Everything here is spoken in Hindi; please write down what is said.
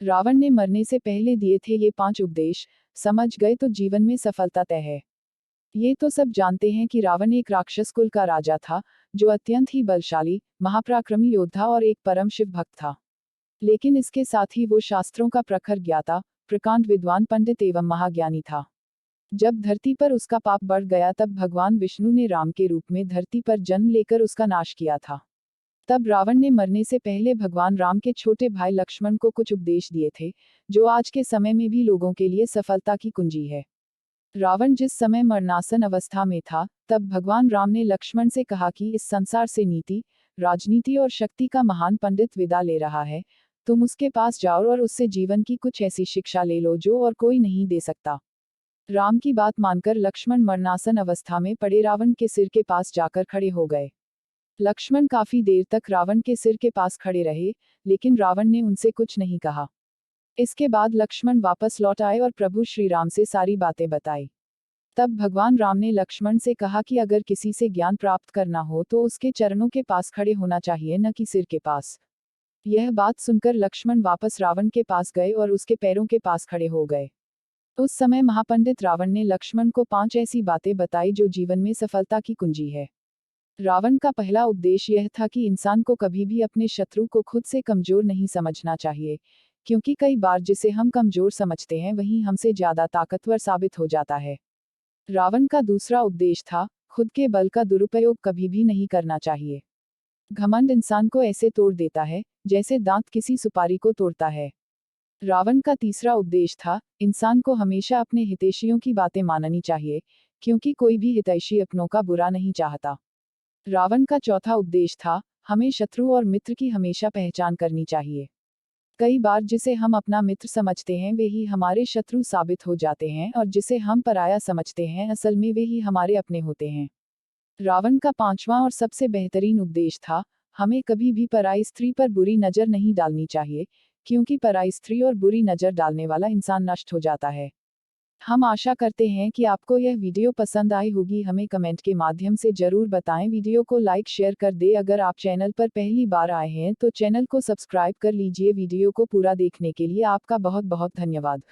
रावण ने मरने से पहले दिए थे ये 5 उपदेश, समझ गए तो जीवन में सफलता तय है। ये तो सब जानते हैं कि रावण एक राक्षस कुल का राजा था, जो अत्यंत ही बलशाली, महापराक्रमी योद्धा और एक परम शिव भक्त था। लेकिन इसके साथ ही वो शास्त्रों का प्रखर ज्ञाता, प्रकांड विद्वान पंडित एवं महाज्ञानी था। जब धरती पर उसका पाप बढ़ गया तब भगवान विष्णु ने राम के रूप में धरती पर जन्म लेकर उसका नाश किया था। तब रावण ने मरने से पहले भगवान राम के छोटे भाई लक्ष्मण को कुछ उपदेश दिए थे, जो आज के समय में भी लोगों के लिए सफलता की कुंजी है। रावण जिस समय मरणासन अवस्था में था, तब भगवान राम ने लक्ष्मण से कहा कि इस संसार से नीति, राजनीति और शक्ति का महान पंडित विदा ले रहा है, तुम उसके पास जाओ और उससे जीवन की कुछ ऐसी शिक्षा ले लो जो और कोई नहीं दे सकता। राम की बात मानकर लक्ष्मण मरणासन अवस्था में पड़े रावण के सिर के पास जाकर खड़े हो गए। लक्ष्मण काफी देर तक रावण के सिर के पास खड़े रहे, लेकिन रावण ने उनसे कुछ नहीं कहा। इसके बाद लक्ष्मण वापस लौट आए और प्रभु श्री राम से सारी बातें बताई। तब भगवान राम ने लक्ष्मण से कहा कि अगर किसी से ज्ञान प्राप्त करना हो तो उसके चरणों के पास खड़े होना चाहिए, न कि सिर के पास। यह बात सुनकर लक्ष्मण वापस रावण के पास गए और उसके पैरों के पास खड़े हो गए। उस समय महापंडित रावण ने लक्ष्मण को 5 ऐसी बातें बताई जो जीवन में सफलता की कुंजी है। रावण का पहला उपदेश यह था कि इंसान को कभी भी अपने शत्रु को खुद से कमजोर नहीं समझना चाहिए, क्योंकि कई बार जिसे हम कमजोर समझते हैं वही हमसे ज्यादा ताकतवर साबित हो जाता है। रावण का दूसरा उपदेश था, खुद के बल का दुरुपयोग कभी भी नहीं करना चाहिए। घमंड इंसान को ऐसे तोड़ देता है, जैसे दांत किसी सुपारी को तोड़ता है। रावण का तीसरा उपदेश था, इंसान को हमेशा अपने हितैषियों की बातें माननी चाहिए, क्योंकि कोई भी हितैषी अपनों का बुरा नहीं चाहता। रावण का चौथा उपदेश था, हमें शत्रु और मित्र की हमेशा पहचान करनी चाहिए। कई बार जिसे हम अपना मित्र समझते हैं वे ही हमारे शत्रु साबित हो जाते हैं, और जिसे हम पराया समझते हैं असल में वे ही हमारे अपने होते हैं। रावण का पांचवा और सबसे बेहतरीन उपदेश था, हमें कभी भी पराई स्त्री पर बुरी नजर नहीं डालनी चाहिए, क्योंकि पराई स्त्री और बुरी नजर डालने वाला इंसान नष्ट हो जाता है। हम आशा करते हैं कि आपको यह वीडियो पसंद आई होगी। हमें कमेंट के माध्यम से जरूर बताएं। वीडियो को लाइक शेयर कर दे। अगर आप चैनल पर पहली बार आए हैं तो चैनल को सब्सक्राइब कर लीजिए। वीडियो को पूरा देखने के लिए आपका बहुत बहुत धन्यवाद।